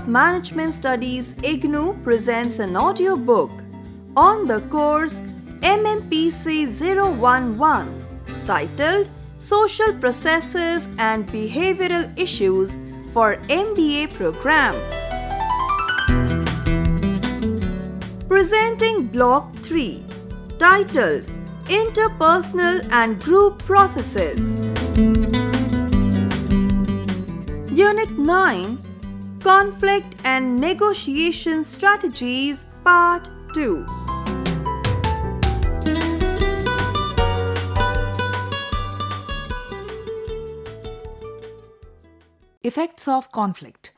of Management Studies IGNOU presents an audiobook on the course Mmpc 011 titled Social Processes and Behavioral Issues for MBA Program. Presenting Block 3 titled Interpersonal and Group Processes. Unit 9 Conflict and Negotiation Strategies Part 2. Effects of conflict.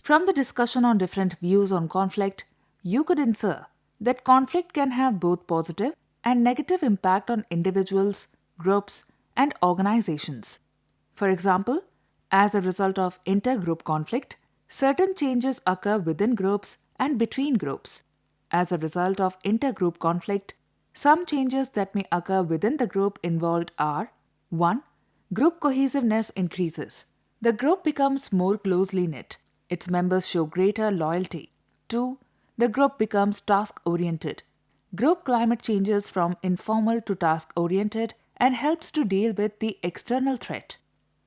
From the discussion on different views on conflict, you could infer that conflict can have both positive and negative impact on individuals, groups, and organizations. For example, as a result of intergroup conflict, certain changes occur within groups and between groups. As a result of intergroup conflict, some changes that may occur within the group involved are 1. Group cohesiveness increases. The group becomes more closely knit. Its members show greater loyalty. 2. The group becomes task-oriented. Group climate changes from informal to task-oriented and helps to deal with the external threat.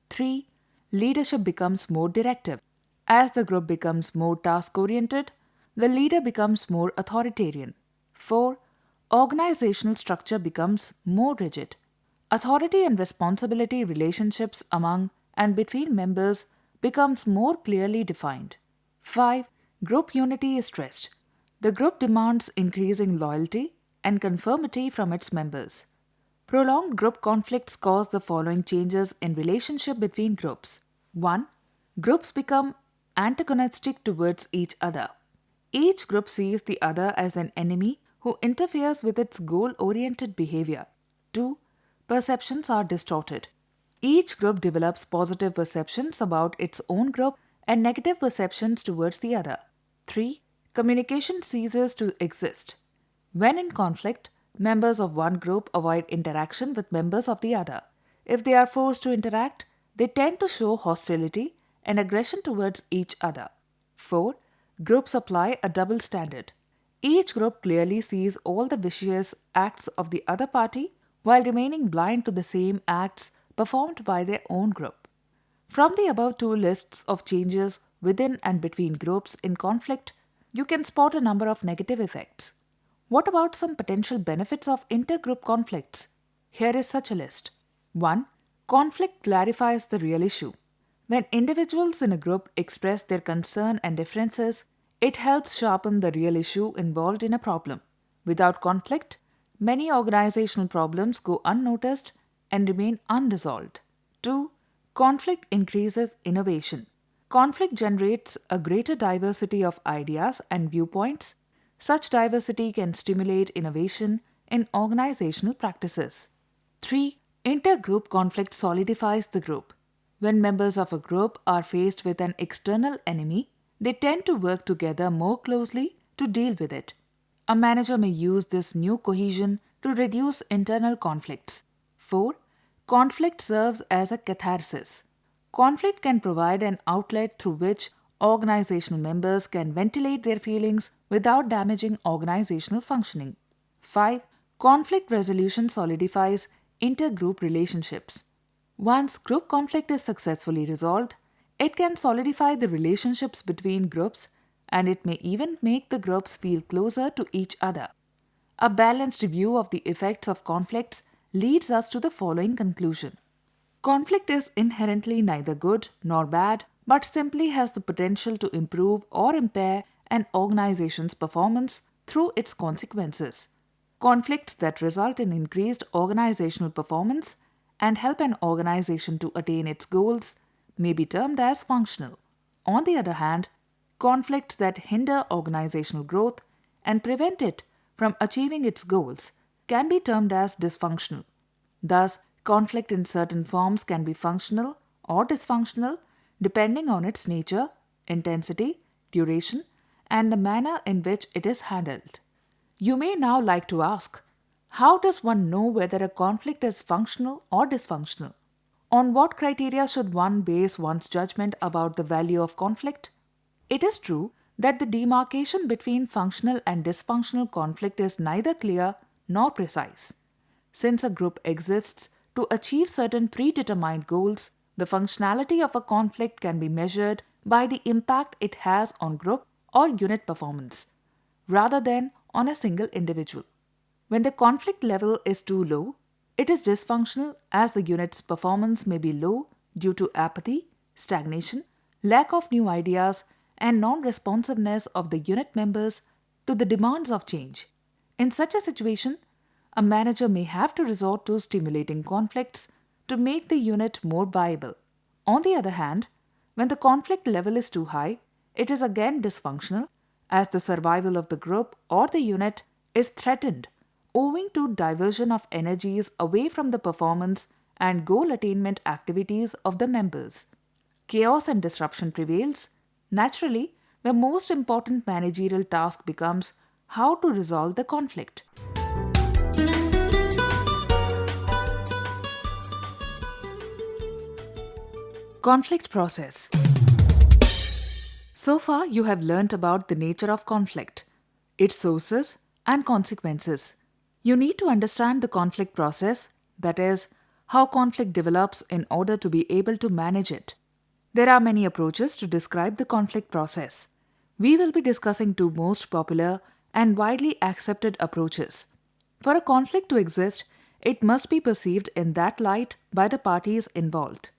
3. Leadership becomes more directive. As the group becomes more task-oriented, the leader becomes more authoritarian. 4. Organizational structure becomes more rigid. Authority and responsibility relationships among and between members becomes more clearly defined. 5. Group unity is stressed. The group demands increasing loyalty and conformity from its members. Prolonged group conflicts cause the following changes in relationship between groups. 1. Groups become antagonistic towards each other. Each group sees the other as an enemy who interferes with its goal-oriented behavior. 2. Perceptions are distorted. Each group develops positive perceptions about its own group and negative perceptions towards the other. 3. Communication ceases to exist. When in conflict, members of one group avoid interaction with members of the other. If they are forced to interact, they tend to show hostility and aggression towards each other. 4. Groups apply a double standard. Each group clearly sees all the vicious acts of the other party while remaining blind to the same acts performed by their own group. From the above two lists of changes within and between groups in conflict, you can spot a number of negative effects. What about some potential benefits of intergroup conflicts? Here is such a list. 1. Conflict clarifies the real issue. When individuals in a group express their concern and differences, it helps sharpen the real issue involved in a problem. Without conflict, many organizational problems go unnoticed and remain unresolved. 2. Conflict increases innovation. Conflict generates a greater diversity of ideas and viewpoints. Such diversity can stimulate innovation in organizational practices. 3. Intergroup conflict solidifies the group. When members of a group are faced with an external enemy, they tend to work together more closely to deal with it. A manager may use this new cohesion to reduce internal conflicts. 4. Conflict serves as a catharsis. Conflict can provide an outlet through which organizational members can ventilate their feelings without damaging organizational functioning. 5. Conflict resolution solidifies intergroup relationships. Once group conflict is successfully resolved, it can solidify the relationships between groups and it may even make the groups feel closer to each other. A balanced view of the effects of conflicts leads us to the following conclusion. Conflict is inherently neither good nor bad, but simply has the potential to improve or impair an organization's performance through its consequences. Conflicts that result in increased organizational performance and help an organization to attain its goals may be termed as functional. On the other hand, conflicts that hinder organizational growth and prevent it from achieving its goals can be termed as dysfunctional. Thus, conflict in certain forms can be functional or dysfunctional depending on its nature, intensity, duration, and the manner in which it is handled. You may now like to ask, how does one know whether a conflict is functional or dysfunctional? On what criteria should one base one's judgment about the value of conflict? It is true that the demarcation between functional and dysfunctional conflict is neither clear nor precise. Since a group exists to achieve certain predetermined goals, the functionality of a conflict can be measured by the impact it has on group or unit performance, rather than on a single individual. When the conflict level is too low, it is dysfunctional as the unit's performance may be low due to apathy, stagnation, lack of new ideas, and non responsiveness of the unit members to the demands of change. In such a situation, a manager may have to resort to stimulating conflicts to make the unit more viable. On the other hand, when the conflict level is too high, it is again dysfunctional as the survival of the group or the unit is threatened owing to diversion of energies away from the performance and goal attainment activities of the members. Chaos and disruption prevails. Naturally, the most important managerial task becomes how to resolve the conflict. Conflict process. So far, you have learnt about the nature of conflict, its sources and consequences. You need to understand the conflict process, that is, how conflict develops in order to be able to manage it. There are many approaches to describe the conflict process. We will be discussing two most popular and widely accepted approaches. For a conflict to exist, it must be perceived in that light by the parties involved.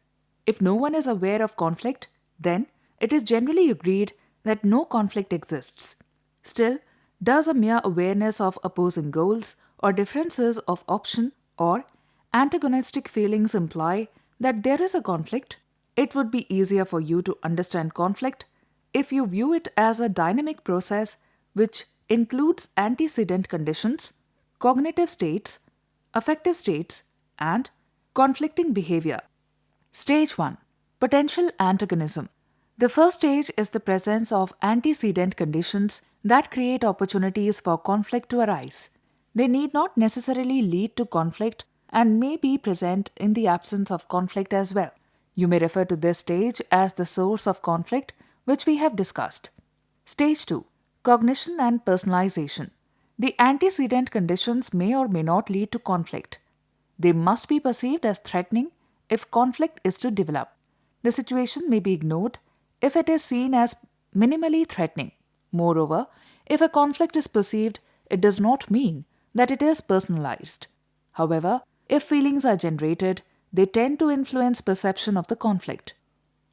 If no one is aware of conflict, then it is generally agreed that no conflict exists. Still, does a mere awareness of opposing goals or differences of option or antagonistic feelings imply that there is a conflict? It would be easier for you to understand conflict if you view it as a dynamic process which includes antecedent conditions, cognitive states, affective states, and conflicting behavior. Stage 1. Potential antagonism. The first stage is the presence of antecedent conditions that create opportunities for conflict to arise. They need not necessarily lead to conflict and may be present in the absence of conflict as well. You may refer to this stage as the source of conflict, which we have discussed. Stage 2. Cognition and personalization. The antecedent conditions may or may not lead to conflict. They must be perceived as threatening if conflict is to develop. The situation may be ignored if it is seen as minimally threatening. Moreover, if a conflict is perceived, it does not mean that it is personalized. However, if feelings are generated, they tend to influence perception of the conflict.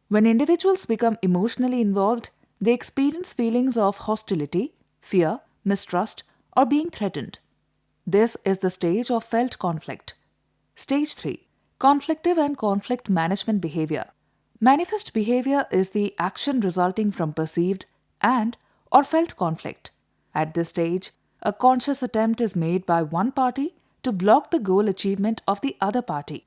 When individuals become emotionally involved, they experience feelings of hostility, fear, mistrust, or being threatened. This is the stage of felt conflict. Stage 3. Conflictive and conflict management behavior. Manifest behavior is the action resulting from perceived and or felt conflict. At this stage, a conscious attempt is made by one party to block the goal achievement of the other party.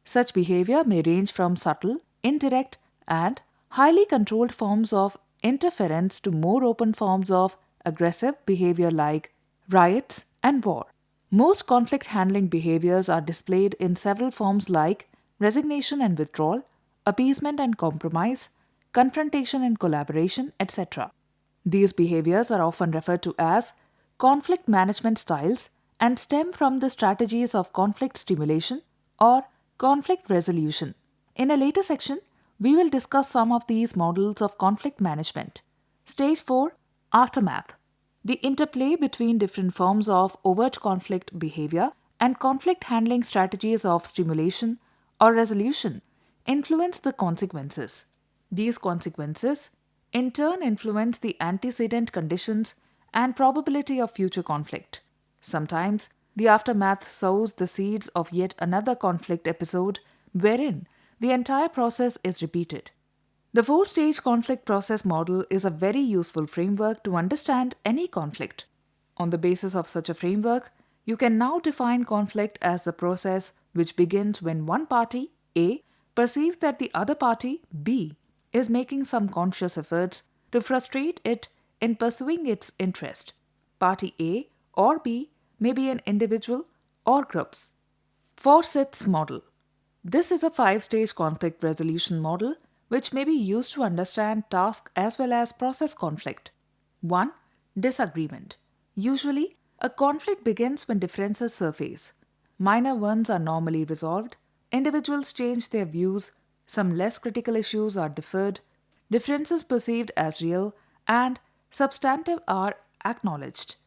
Such behavior may range from subtle, indirect, and highly controlled forms of interference to more open forms of aggressive behavior like riots and war. Most conflict handling behaviors are displayed in several forms like resignation and withdrawal, appeasement and compromise, confrontation and collaboration, etc. These behaviors are often referred to as conflict management styles and stem from the strategies of conflict stimulation or conflict resolution. In a later section, we will discuss some of these models of conflict management. Stage 4. Aftermath. The interplay between different forms of overt conflict behavior and conflict handling strategies of stimulation or resolution influence the consequences. These consequences, in turn, influence the antecedent conditions and probability of future conflict. Sometimes, the aftermath sows the seeds of yet another conflict episode wherein the entire process is repeated. The 4-stage conflict process model is a very useful framework to understand any conflict. On the basis of such a framework, you can now define conflict as the process which begins when one party, A, perceives that the other party, B, is making some conscious efforts to frustrate it in pursuing its interest. Party A or B may be an individual or groups. Forsyth's model. This is a 5-stage conflict resolution model which may be used to understand task as well as process conflict. 1. Disagreement. Usually, a conflict begins when differences surface. Minor ones are normally resolved, individuals change their views, some less critical issues are deferred, differences perceived as real, and substantive are acknowledged.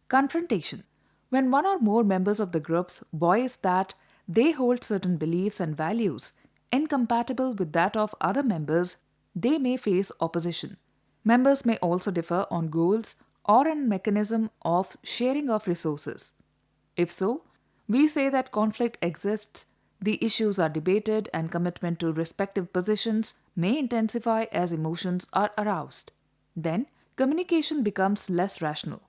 Confrontation. When one or more members of the groups voice that they hold certain beliefs and values incompatible with that of other members, they may face opposition. Members may also differ on goals or a mechanism of sharing of resources. If so, we say that conflict exists, the issues are debated, and commitment to respective positions may intensify as emotions are aroused. Then, communication becomes less rational.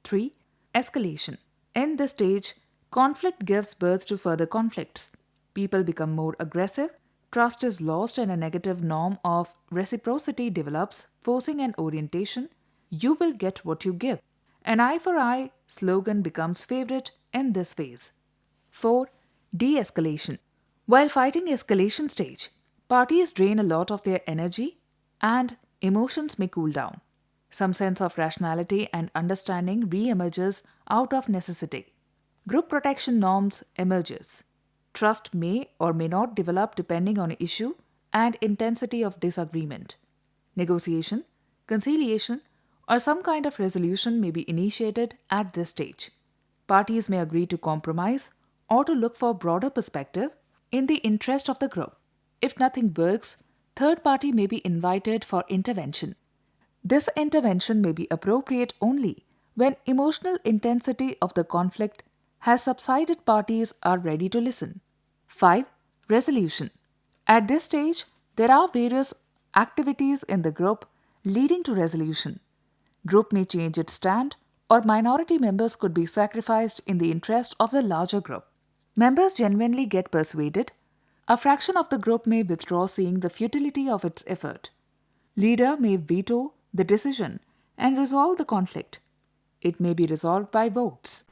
3. Escalation. In this stage, conflict gives birth to further conflicts. People become more aggressive, trust is lost, and a negative norm of reciprocity develops, forcing an orientation: you will get what you give. An eye for eye slogan becomes favorite in this phase. 4. De-escalation. While fighting escalation stage, parties drain a lot of their energy and emotions may cool down. Some sense of rationality and understanding re-emerges out of necessity. Group protection norms emerges. Trust may or may not develop depending on issue and intensity of disagreement. Negotiation, conciliation, or some kind of resolution may be initiated at this stage. Parties may agree to compromise or to look for broader perspective in the interest of the group. If nothing works, third party may be invited for intervention. This intervention may be appropriate only when emotional intensity of the conflict has subsided. Parties are ready to listen. 5. Resolution. At this stage, there are various activities in the group leading to resolution. Group may change its stand, or minority members could be sacrificed in the interest of the larger group. Members genuinely get persuaded. A fraction of the group may withdraw, seeing the futility of its effort. Leader may veto the decision and resolve the conflict. It may be resolved by votes.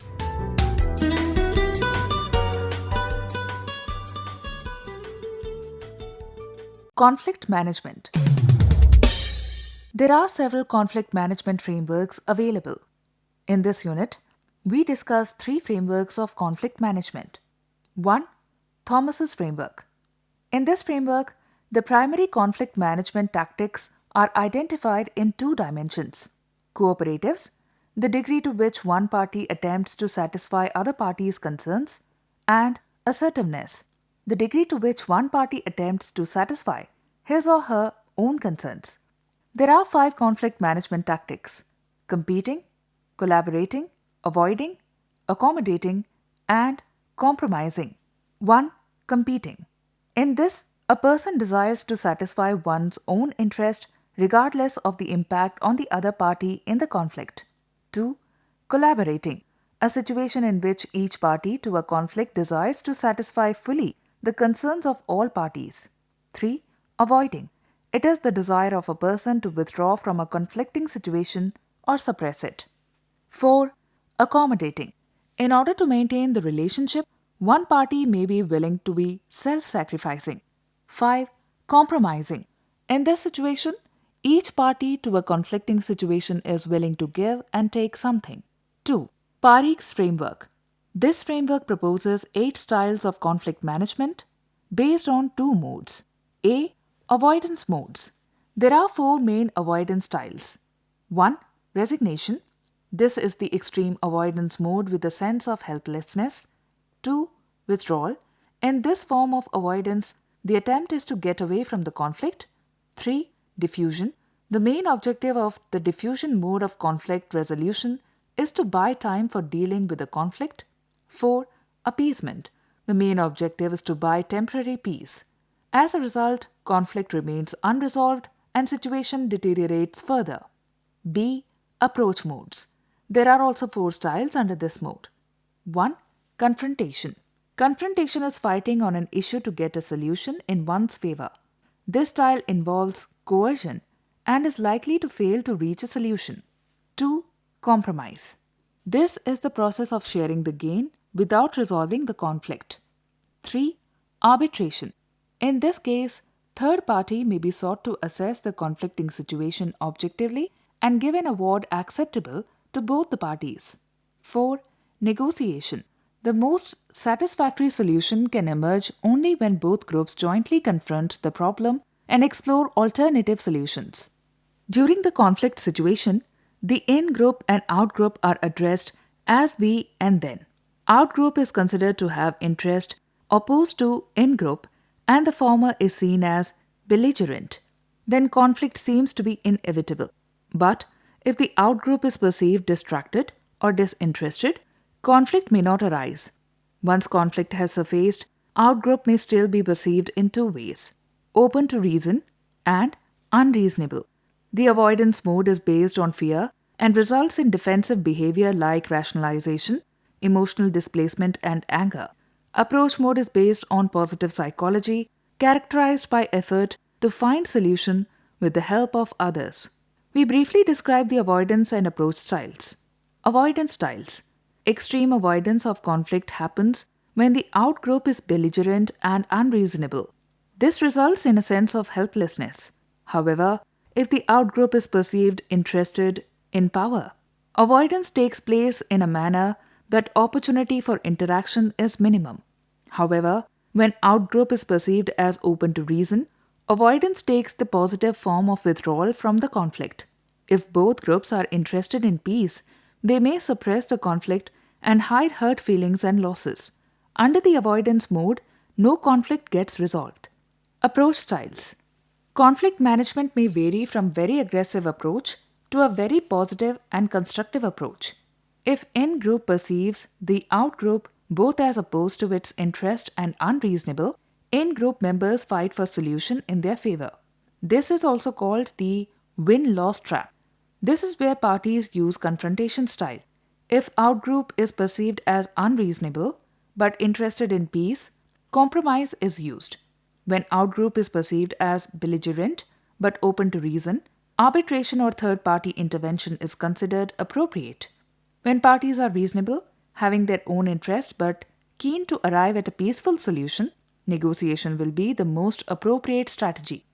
Conflict management. There are several conflict management frameworks available. In this unit, we discuss 3 frameworks of conflict management. 1. Thomas's framework. In this framework, the primary conflict management tactics are identified in 2 dimensions: cooperatives, the degree to which one party attempts to satisfy other parties' concerns, and assertiveness, the degree to which one party attempts to satisfy his or her own concerns. There are 5 conflict management tactics: competing, collaborating, avoiding, accommodating, and compromising. 1. Competing. In this, a person desires to satisfy one's own interest regardless of the impact on the other party in the conflict. 2. Collaborating. A situation in which each party to a conflict desires to satisfy fully the concerns of all parties. 3. Avoiding. It is the desire of a person to withdraw from a conflicting situation or suppress it. 4. Accommodating. In order to maintain the relationship, one party may be willing to be self-sacrificing. 5. Compromising. In this situation, each party to a conflicting situation is willing to give and take something. 2. Parikh's framework. This framework proposes 8 styles of conflict management based on 2 modes. A. Avoidance modes. There are 4 main avoidance styles. 1. Resignation. This is the extreme avoidance mode with a sense of helplessness. 2. Withdrawal. In this form of avoidance, the attempt is to get away from the conflict. 3. Diffusion. The main objective of the diffusion mode of conflict resolution is to buy time for dealing with the conflict. 4. Appeasement. The main objective is to buy temporary peace. As a result, conflict remains unresolved and situation deteriorates further. B. Approach modes. There are also 4 styles under this mode. 1. Confrontation. Confrontation is fighting on an issue to get a solution in one's favor. This style involves coercion and is likely to fail to reach a solution. 2. Compromise. This is the process of sharing the gain without resolving the conflict. 3. Arbitration. In this case, third party may be sought to assess the conflicting situation objectively and give an award acceptable to both the parties. 4. Negotiation. The most satisfactory solution can emerge only when both groups jointly confront the problem and explore alternative solutions. During the conflict situation, the in-group and out-group are addressed as we and then. Out-group is considered to have interest opposed to in-group, and the former is seen as belligerent. Then conflict seems to be inevitable. But if the out-group is perceived distracted or disinterested, conflict may not arise. Once conflict has surfaced, out-group may still be perceived in two ways: open to reason and unreasonable. The avoidance mode is based on fear and results in defensive behavior like rationalization, emotional displacement, and anger. Approach mode is based on positive psychology, characterized by effort to find solution with the help of others. We briefly describe the avoidance and approach styles. Avoidance styles. Extreme avoidance of conflict happens when the out-group is belligerent and unreasonable. This results in a sense of helplessness. However, if the out-group is perceived interested in power, avoidance takes place in a manner that opportunity for interaction is minimum. However, when out-group is perceived as open to reason, avoidance takes the positive form of withdrawal from the conflict. If both groups are interested in peace, they may suppress the conflict and hide hurt feelings and losses. Under the avoidance mode, no conflict gets resolved. Approach styles. Conflict management may vary from very aggressive approach to a very positive and constructive approach. If in-group perceives the out-group both as opposed to its interest and unreasonable, in-group members fight for solution in their favor. This is also called the win-loss trap. This is where parties use confrontation style. If out-group is perceived as unreasonable but interested in peace, compromise is used. When out-group is perceived as belligerent but open to reason, arbitration or third-party intervention is considered appropriate. When parties are reasonable, having their own interest but keen to arrive at a peaceful solution, negotiation will be the most appropriate strategy.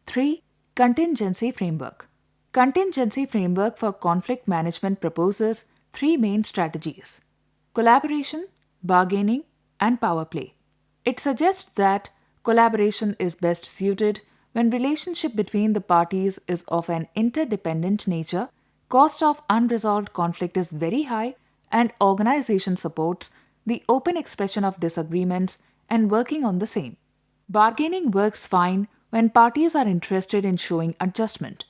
3. Contingency framework. Contingency framework for conflict management proposes three main strategies: collaboration, bargaining, and power play. It suggests that collaboration is best suited when relationship between the parties is of an interdependent nature, cost of unresolved conflict is very high, and organization supports the open expression of disagreements and working on the same. Bargaining works fine when parties are interested in showing adjustment.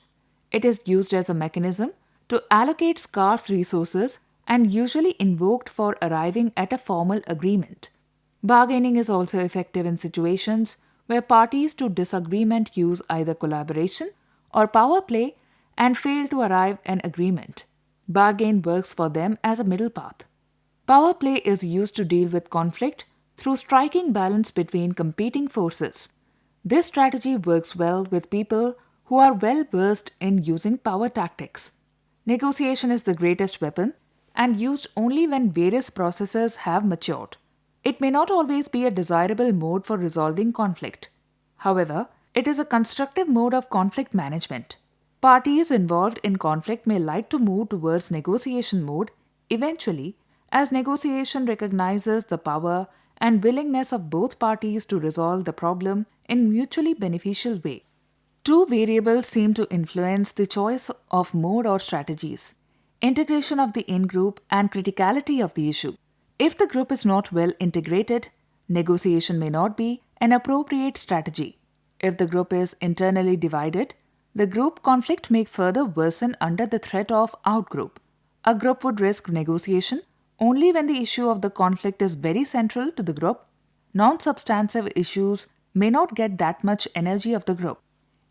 It is used as a mechanism to allocate scarce resources and usually invoked for arriving at a formal agreement. Bargaining is also effective in situations where parties to disagreement use either collaboration or power play and fail to arrive at an agreement. Bargain works for them as a middle path. Power play is used to deal with conflict through striking balance between competing forces. This strategy works well with people who are well versed in using power tactics. Negotiation is the greatest weapon and used only when various processes have matured. It may not always be a desirable mode for resolving conflict. However, it is a constructive mode of conflict management. Parties involved in conflict may like to move towards negotiation mode eventually, as negotiation recognizes the power and willingness of both parties to resolve the problem in mutually beneficial way. Two variables seem to influence the choice of mode or strategies: integration of the in-group and criticality of the issue. If the group is not well integrated, negotiation may not be an appropriate strategy. If the group is internally divided, the group conflict may further worsen under the threat of out-group. A group would risk negotiation only when the issue of the conflict is very central to the group. Non-substantive issues may not get that much energy of the group.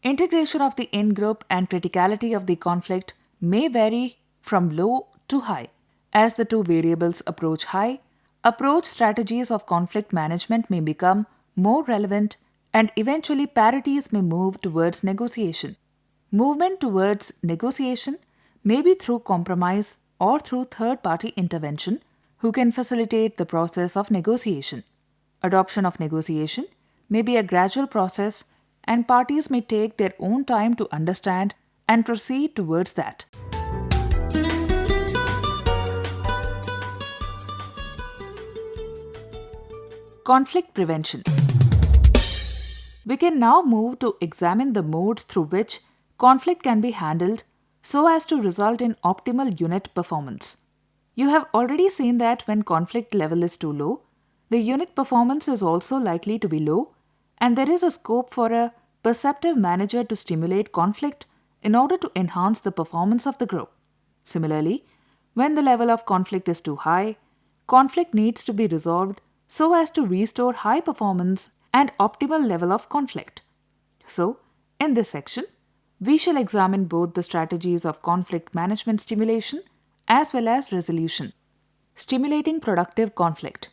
Integration of the in-group and criticality of the conflict may vary from low to high. As the two variables approach high, approach strategies of conflict management may become more relevant and eventually parties may move towards negotiation. Movement towards negotiation may be through compromise or through third-party intervention who can facilitate the process of negotiation. Adoption of negotiation may be a gradual process, and parties may take their own time to understand and proceed towards that. Conflict prevention. We can now move to examine the modes through which conflict can be handled so as to result in optimal unit performance. You have already seen that when conflict level is too low, the unit performance is also likely to be low, and there is a scope for a perceptive manager to stimulate conflict in order to enhance the performance of the group. Similarly, when the level of conflict is too high, conflict needs to be resolved so as to restore high performance and optimal level of conflict. So, in this section, we shall examine both the strategies of conflict management stimulation as well as resolution. Stimulating productive conflict.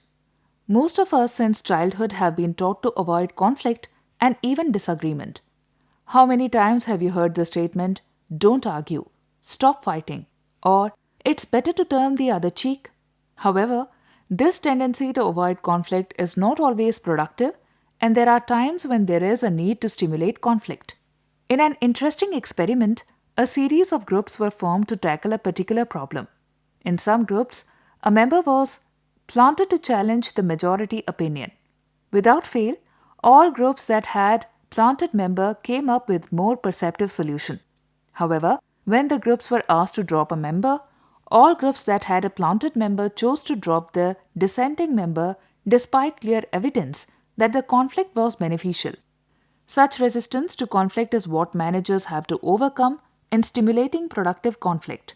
Most of us since childhood have been taught to avoid conflict and even disagreement. How many times have you heard the statement, "Don't argue, stop fighting," or "It's better to turn the other cheek"? However, this tendency to avoid conflict is not always productive, and there are times when there is a need to stimulate conflict. In an interesting experiment, a series of groups were formed to tackle a particular problem. In some groups, a member was planted to challenge the majority opinion. Without fail, all groups that had planted member came up with more perceptive solution. However, when the groups were asked to drop a member, all groups that had a planted member chose to drop the dissenting member despite clear evidence that the conflict was beneficial. Such resistance to conflict is what managers have to overcome in stimulating productive conflict.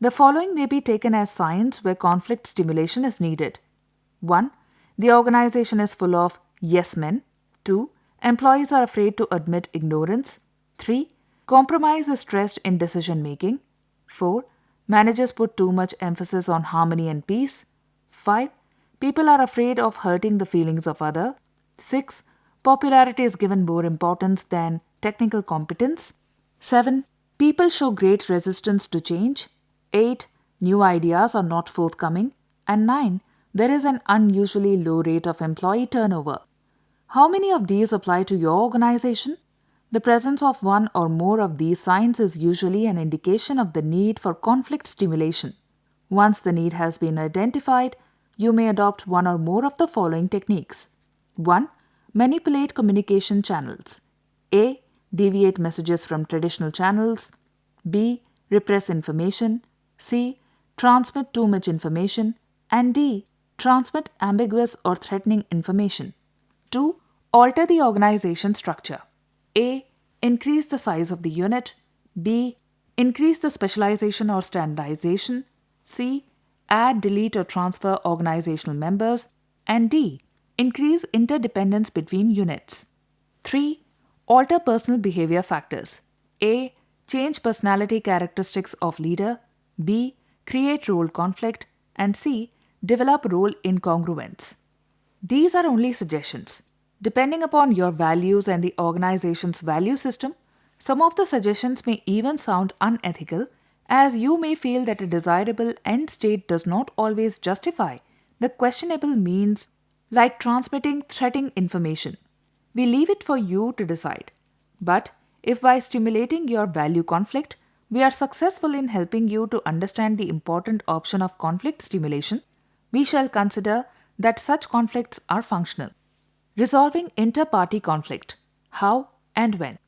The following may be taken as signs where conflict stimulation is needed. 1. The organization is full of yes men. 2. Employees are afraid to admit ignorance. 3. Compromise is stressed in decision making. 4. Managers put too much emphasis on harmony and peace. 5. People are afraid of hurting the feelings of others. 6. Popularity is given more importance than technical competence. 7. People show great resistance to change. 8. New ideas are not forthcoming. And 9. There is an unusually low rate of employee turnover. How many of these apply to your organization? The presence of one or more of these signs is usually an indication of the need for conflict stimulation. Once the need has been identified, you may adopt one or more of the following techniques. 1. Manipulate communication channels. A. Deviate messages from traditional channels. B. Repress information. C. Transmit too much information. And D. Transmit ambiguous or threatening information. 2. Alter the organization structure. A. Increase the size of the unit. B. Increase the specialization or standardization. C. Add, delete, or transfer organizational members. And D. Increase interdependence between units. 3. Alter personal behavior factors. A. Change personality characteristics of leader. B. Create role conflict. And C. Develop role incongruence. These are only suggestions. Depending upon your values and the organization's value system, some of the suggestions may even sound unethical, as you may feel that a desirable end state does not always justify the questionable means, like transmitting threatening information. We leave it for you to decide. But if by stimulating your value conflict, we are successful in helping you to understand the important option of conflict stimulation, we shall consider that such conflicts are functional. Resolving inter-party conflict. How and when?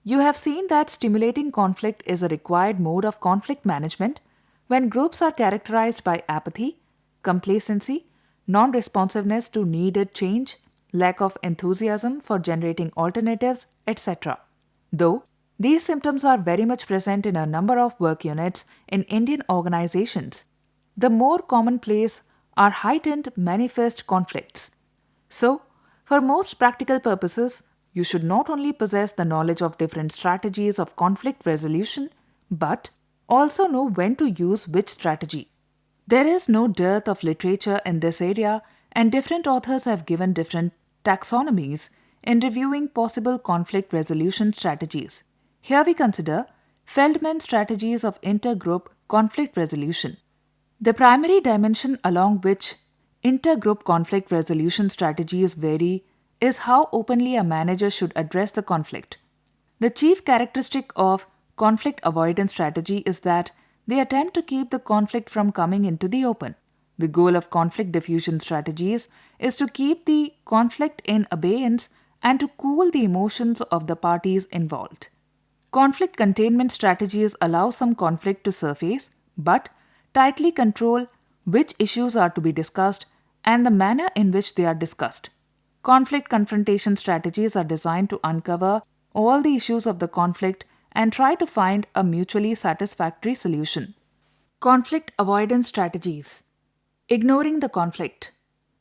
You have seen that stimulating conflict is a required mode of conflict management when groups are characterized by apathy, complacency, non-responsiveness to needed change, lack of enthusiasm for generating alternatives, etc. Though these symptoms are very much present in a number of work units in Indian organizations, the more commonplace are heightened manifest conflicts. So, for most practical purposes, you should not only possess the knowledge of different strategies of conflict resolution, but also know when to use which strategy. There is no dearth of literature in this area, and different authors have given different taxonomies in reviewing possible conflict resolution strategies. Here we consider Feldman's strategies of intergroup conflict resolution. The primary dimension along which intergroup conflict resolution strategies vary is how openly a manager should address the conflict. The chief characteristic of conflict avoidance strategy is that they attempt to keep the conflict from coming into the open. The goal of conflict diffusion strategies is to keep the conflict in abeyance and to cool the emotions of the parties involved. Conflict containment strategies allow some conflict to surface, but tightly control which issues are to be discussed and the manner in which they are discussed. Conflict confrontation strategies are designed to uncover all the issues of the conflict and try to find a mutually satisfactory solution. Conflict avoidance strategies. Ignoring the conflict.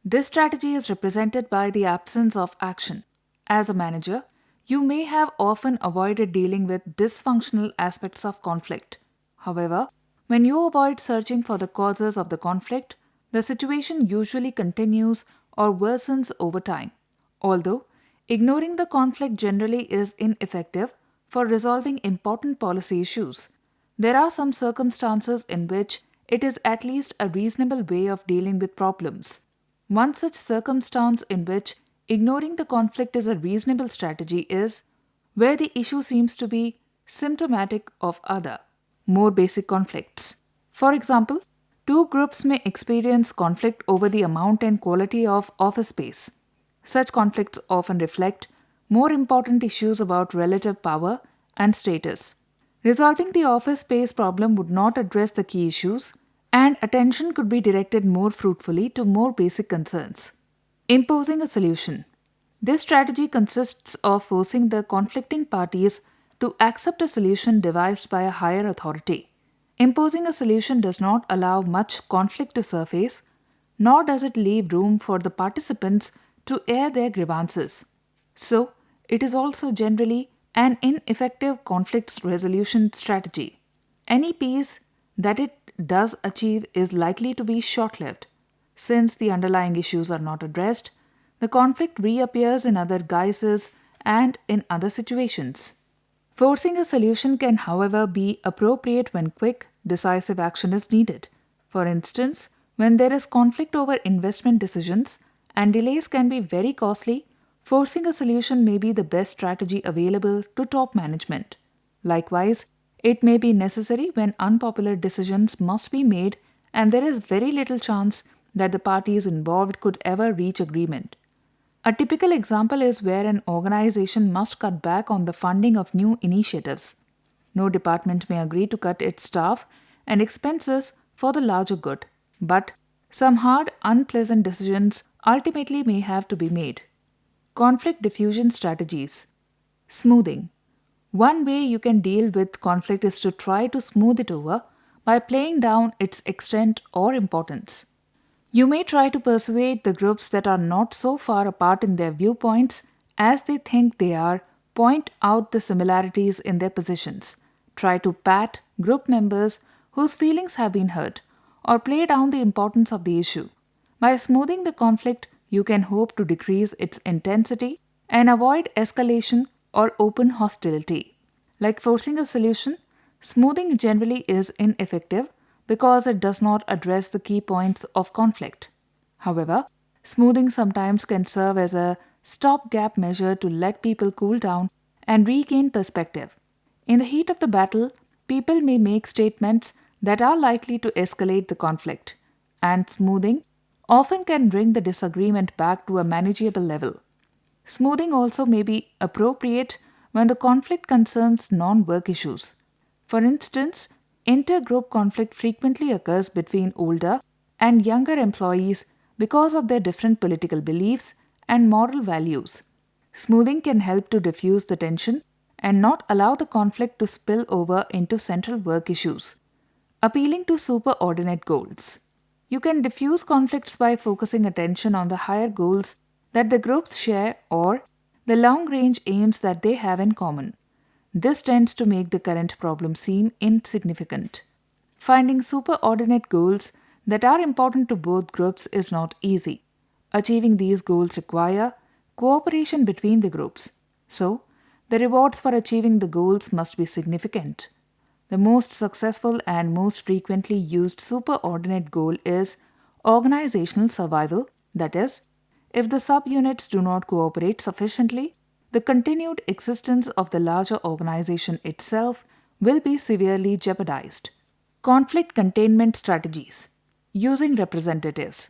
This strategy is represented by the absence of action. As a manager, you may have often avoided dealing with dysfunctional aspects of conflict. However, when you avoid searching for the causes of the conflict, the situation usually continues or worsens over time. Although ignoring the conflict generally is ineffective for resolving important policy issues, there are some circumstances in which it is at least a reasonable way of dealing with problems. One such circumstance in which ignoring the conflict is a reasonable strategy is where the issue seems to be symptomatic of other, more basic conflicts. For example, two groups may experience conflict over the amount and quality of office space. Such conflicts often reflect more important issues about relative power and status. Resolving the office space problem would not address the key issues, and attention could be directed more fruitfully to more basic concerns. Imposing a solution. This strategy consists of forcing the conflicting parties to accept a solution devised by a higher authority. Imposing a solution does not allow much conflict to surface, nor does it leave room for the participants to air their grievances. So, it is also generally an ineffective conflict resolution strategy. Any peace that it does achieve is likely to be short-lived. Since the underlying issues are not addressed, the conflict reappears in other guises and in other situations. Forcing a solution can, however, be appropriate when quick, decisive action is needed. For instance, when there is conflict over investment decisions and delays can be very costly, forcing a solution may be the best strategy available to top management. Likewise, it may be necessary when unpopular decisions must be made and there is very little chance that the parties involved could ever reach agreement. A typical example is where an organization must cut back on the funding of new initiatives. No department may agree to cut its staff and expenses for the larger good, but some hard, unpleasant decisions ultimately may have to be made. Conflict diffusion strategies. Smoothing. One way you can deal with conflict is to try to smooth it over by playing down its extent or importance. You may try to persuade the groups that are not so far apart in their viewpoints as they think they are, point out the similarities in their positions, try to pat group members whose feelings have been hurt, or play down the importance of the issue. By smoothing the conflict, you can hope to decrease its intensity and avoid escalation or open hostility. Like forcing a solution, smoothing generally is ineffective because it does not address the key points of conflict. However, smoothing sometimes can serve as a stopgap measure to let people cool down and regain perspective. In the heat of the battle, people may make statements that are likely to escalate the conflict, and smoothing often can bring the disagreement back to a manageable level. Smoothing also may be appropriate when the conflict concerns non-work issues. For instance, intergroup conflict frequently occurs between older and younger employees because of their different political beliefs and moral values. Smoothing can help to diffuse the tension and not allow the conflict to spill over into central work issues. Appealing to superordinate goals. You can diffuse conflicts by focusing attention on the higher goals that the groups share or the long-range aims that they have in common. This tends to make the current problem seem insignificant. Finding superordinate goals that are important to both groups is not easy. Achieving these goals require cooperation between the groups. So, the rewards for achieving the goals must be significant. The most successful and most frequently used superordinate goal is organizational survival, that is, If the subunits do not cooperate sufficiently, the continued existence of the larger organization itself will be severely jeopardized. Conflict containment strategies. Using representatives.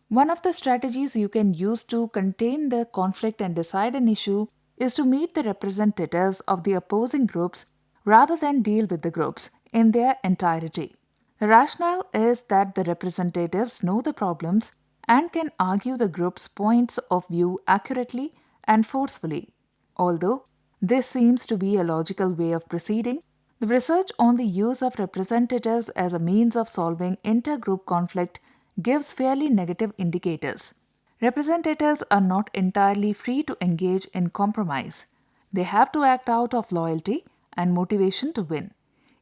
One of the strategies you can use to contain the conflict and decide an issue is to meet the representatives of the opposing groups rather than deal with the groups in their entirety. The rationale is that the representatives know the problems and can argue the group's points of view accurately and forcefully. Although this seems to be a logical way of proceeding, the research on the use of representatives as a means of solving intergroup conflict gives fairly negative indicators. Representatives are not entirely free to engage in compromise. They have to act out of loyalty and motivation to win,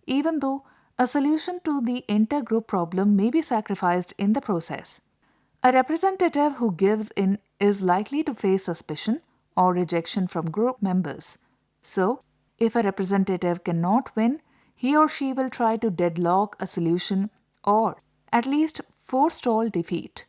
even though a solution to the intergroup problem may be sacrificed in the process. A representative who gives in is likely to face suspicion or rejection from group members. So, if a representative cannot win, he or she will try to deadlock a solution or at least forestall defeat.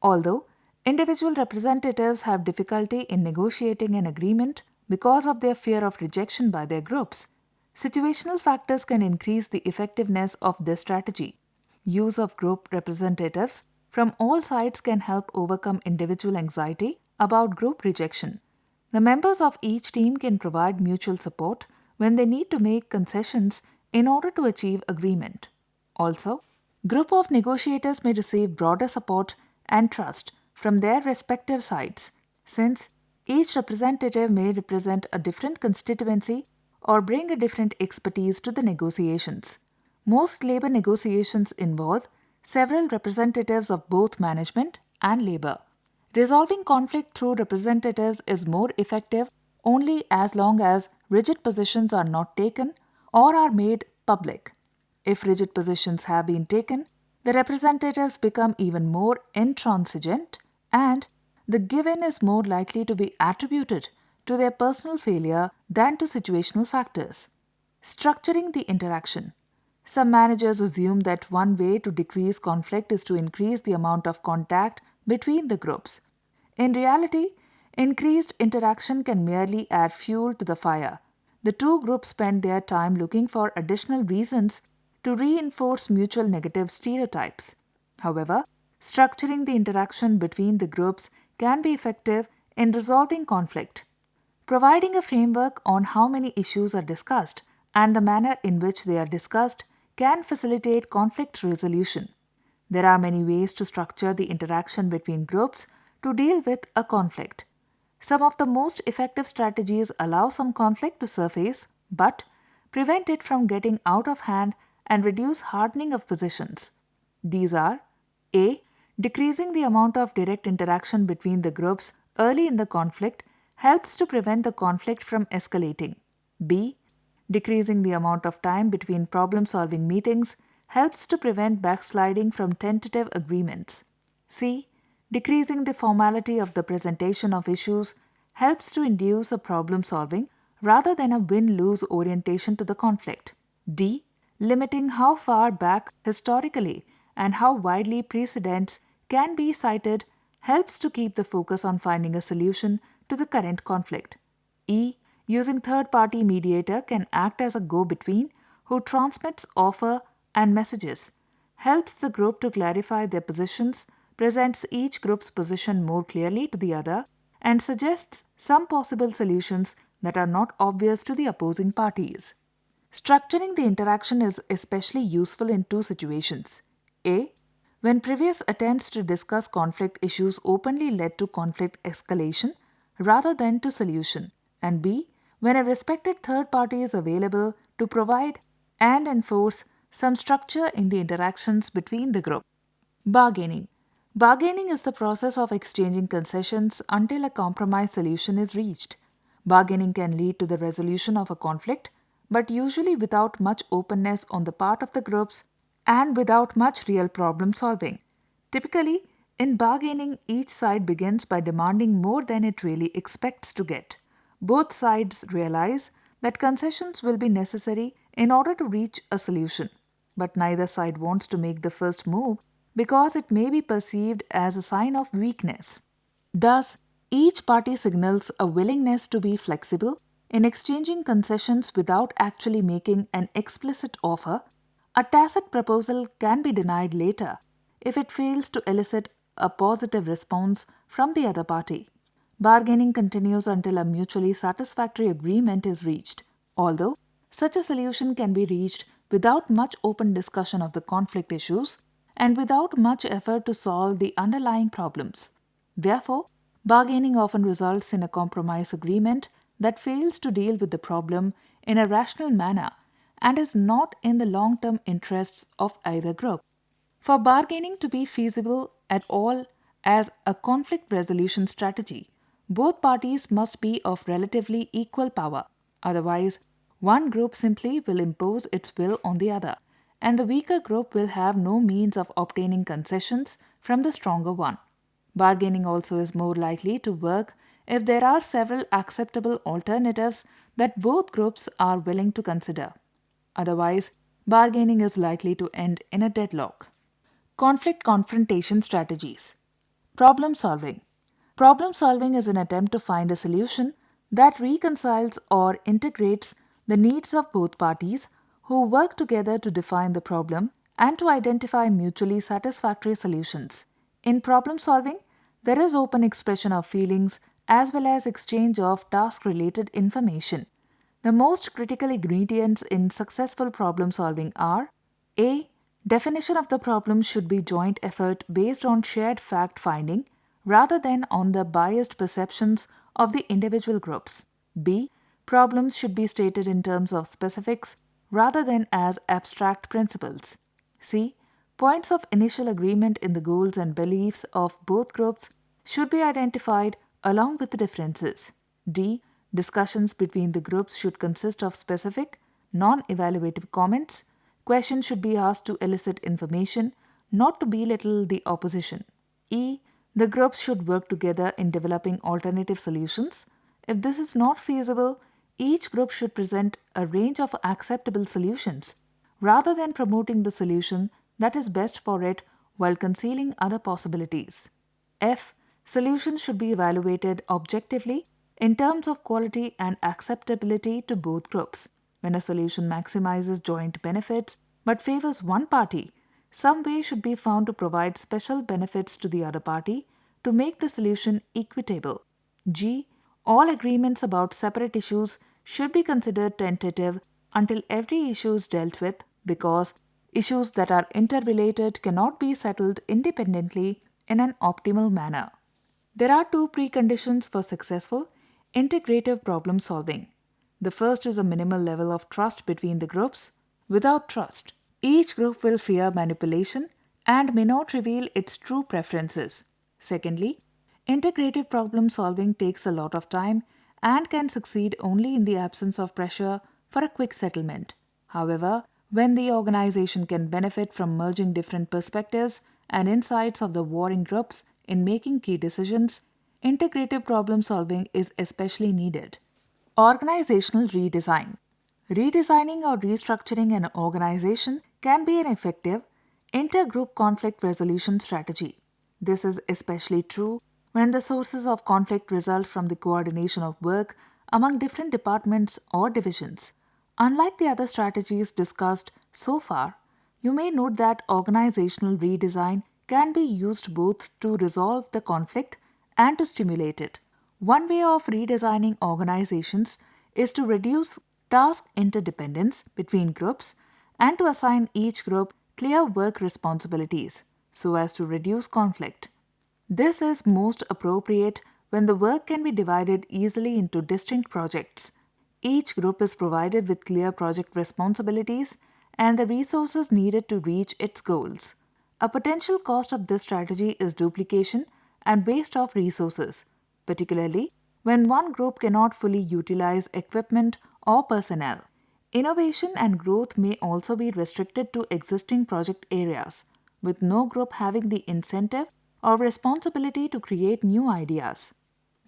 Although individual representatives have difficulty in negotiating an agreement because of their fear of rejection by their groups, situational factors can increase the effectiveness of this strategy. Use of group representatives from all sides can help overcome individual anxiety about group rejection. The members of each team can provide mutual support when they need to make concessions in order to achieve agreement. Also, group of negotiators may receive broader support and trust from their respective sides, since each representative may represent a different constituency or bring a different expertise to the negotiations. Most labor negotiations involve several representatives of both management and labor. Resolving conflict through representatives is more effective only as long as rigid positions are not taken or are made public. If rigid positions have been taken, the representatives become even more intransigent and the given is more likely to be attributed to their personal failure than to situational factors. Structuring the interaction. Some managers assume that one way to decrease conflict is to increase the amount of contact between the groups. In reality, increased interaction can merely add fuel to the fire. The two groups spend their time looking for additional reasons to reinforce mutual negative stereotypes. However, structuring the interaction between the groups can be effective in resolving conflict. Providing a framework on how many issues are discussed and the manner in which they are discussed can facilitate conflict resolution. There are many ways to structure the interaction between groups to deal with a conflict. Some of the most effective strategies allow some conflict to surface but prevent it from getting out of hand and reduce hardening of positions. These are A. Decreasing the amount of direct interaction between the groups early in the conflict helps to prevent the conflict from escalating. B. Decreasing the amount of time between problem-solving meetings helps to prevent backsliding from tentative agreements. C. Decreasing the formality of the presentation of issues helps to induce a problem-solving rather than a win-lose orientation to the conflict. D. Limiting how far back historically and how widely precedents can be cited helps to keep the focus on finding a solution to the current conflict. E. Using third-party mediator can act as a go-between who transmits offer and messages, helps the group to clarify their positions, presents each group's position more clearly to the other, and suggests some possible solutions that are not obvious to the opposing parties. Structuring the interaction is especially useful in two situations. A. When previous attempts to discuss conflict issues openly led to conflict escalation rather than to solution. And B. When a respected third party is available to provide and enforce some structure in the interactions between the group. Bargaining. Bargaining is the process of exchanging concessions until a compromise solution is reached. Bargaining can lead to the resolution of a conflict, but usually without much openness on the part of the groups and without much real problem solving. Typically, in bargaining, each side begins by demanding more than it really expects to get. Both sides realize that concessions will be necessary in order to reach a solution, but neither side wants to make the first move because it may be perceived as a sign of weakness. Thus, each party signals a willingness to be flexible in exchanging concessions without actually making an explicit offer. A tacit proposal can be denied later if it fails to elicit a positive response from the other party. Bargaining continues until a mutually satisfactory agreement is reached, although such a solution can be reached without much open discussion of the conflict issues and without much effort to solve the underlying problems. Therefore, bargaining often results in a compromise agreement that fails to deal with the problem in a rational manner and is not in the long term interests of either group. For bargaining to be feasible at all as a conflict resolution strategy, both parties must be of relatively equal power. Otherwise, one group simply will impose its will on the other, and the weaker group will have no means of obtaining concessions from the stronger one. Bargaining also is more likely to work if there are several acceptable alternatives that both groups are willing to consider. Otherwise, bargaining is likely to end in a deadlock. Conflict confrontation strategies. Problem solving. Problem solving is an attempt to find a solution that reconciles or integrates the needs of both parties who work together to define the problem and to identify mutually satisfactory solutions. In problem solving, there is open expression of feelings as well as exchange of task related information. The most critical ingredients in successful problem solving are: A. Definition of the problem should be joint effort based on shared fact finding rather than on the biased perceptions of the individual groups. B. Problems should be stated in terms of specifics rather than as abstract principles. C. Points of initial agreement in the goals and beliefs of both groups should be identified along with the differences. D. Discussions between the groups should consist of specific, non evaluative comments. Questions should be asked to elicit information, not to belittle the opposition. E. The groups should work together in developing alternative solutions. If this is not feasible, each group should present a range of acceptable solutions rather than promoting the solution that is best for it while concealing other possibilities. F. Solutions should be evaluated objectively in terms of quality and acceptability to both groups. When a solution maximizes joint benefits but favors one party, some way should be found to provide special benefits to the other party to make the solution equitable. G. All agreements about separate issues should be considered tentative until every issue is dealt with, because issues that are interrelated cannot be settled independently in an optimal manner. There are two preconditions for successful integrative problem solving. The first is a minimal level of trust between the groups. Without trust, each group will fear manipulation and may not reveal its true preferences. Secondly, integrative problem solving takes a lot of time and can succeed only in the absence of pressure for a quick settlement. However, when the organization can benefit from merging different perspectives and insights of the warring groups in making key decisions, integrative problem solving is especially needed. Organizational redesign. Redesigning or restructuring an organization can be an effective intergroup conflict resolution strategy. This is especially true when the sources of conflict result from the coordination of work among different departments or divisions. Unlike the other strategies discussed so far, you may note that organizational redesign can be used both to resolve the conflict and to stimulate it. One way of redesigning organizations is to reduce task interdependence between groups and to assign each group clear work responsibilities so as to reduce conflict. This is most appropriate when the work can be divided easily into distinct projects. Each group is provided with clear project responsibilities and the resources needed to reach its goals. A potential cost of this strategy is duplication and waste of resources, particularly when one group cannot fully utilize equipment or personnel. Innovation and growth may also be restricted to existing project areas, with no group having the incentive or responsibility to create new ideas.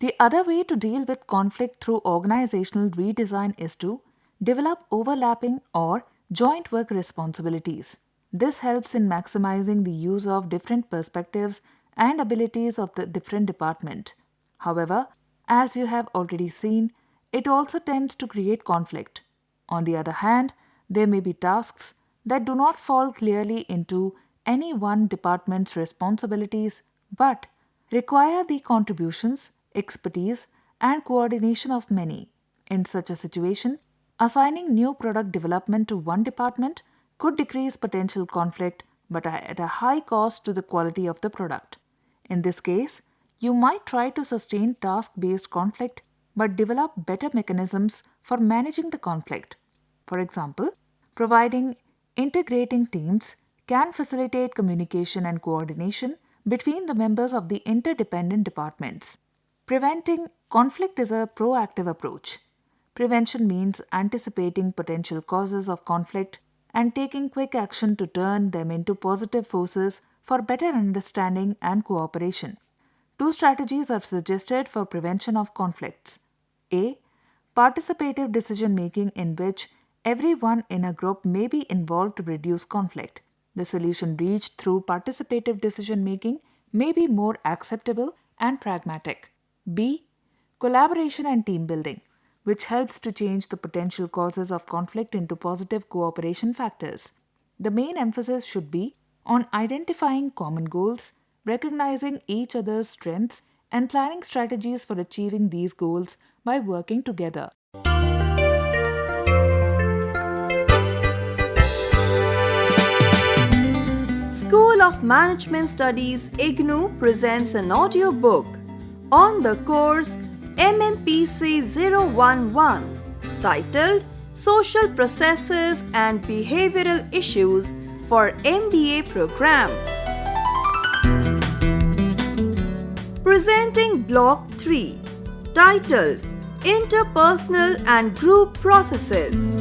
The other way to deal with conflict through organizational redesign is to develop overlapping or joint work responsibilities. This helps in maximizing the use of different perspectives and abilities of the different department. However, as you have already seen, it also tends to create conflict. On the other hand, there may be tasks that do not fall clearly into any one department's responsibilities but require the contributions, expertise, and coordination of many. In such a situation, assigning new product development to one department could decrease potential conflict but at a high cost to the quality of the product. In this case, you might try to sustain task-based conflict but develop better mechanisms for managing the conflict. For example, providing integrating teams can facilitate communication and coordination between the members of the interdependent departments. Preventing conflict is a proactive approach. Prevention means anticipating potential causes of conflict and taking quick action to turn them into positive forces for better understanding and cooperation. Two strategies are suggested for prevention of conflicts. A. Participative decision making, in which everyone in a group may be involved to reduce conflict. The solution reached through participative decision making may be more acceptable and pragmatic. B. Collaboration and team building, which helps to change the potential causes of conflict into positive cooperation factors. The main emphasis should be on identifying common goals, recognizing each other's strengths, and planning strategies for achieving these goals by working together. School of Management Studies IGNOU presents an audio book on the course Mmpc 011 titled Social Processes and Behavioral Issues for MBA Program. Presenting Block 3 titled Interpersonal and Group Processes.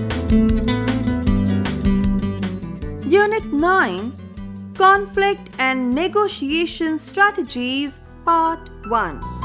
Unit 9 Conflict and Negotiation Strategies Part 1.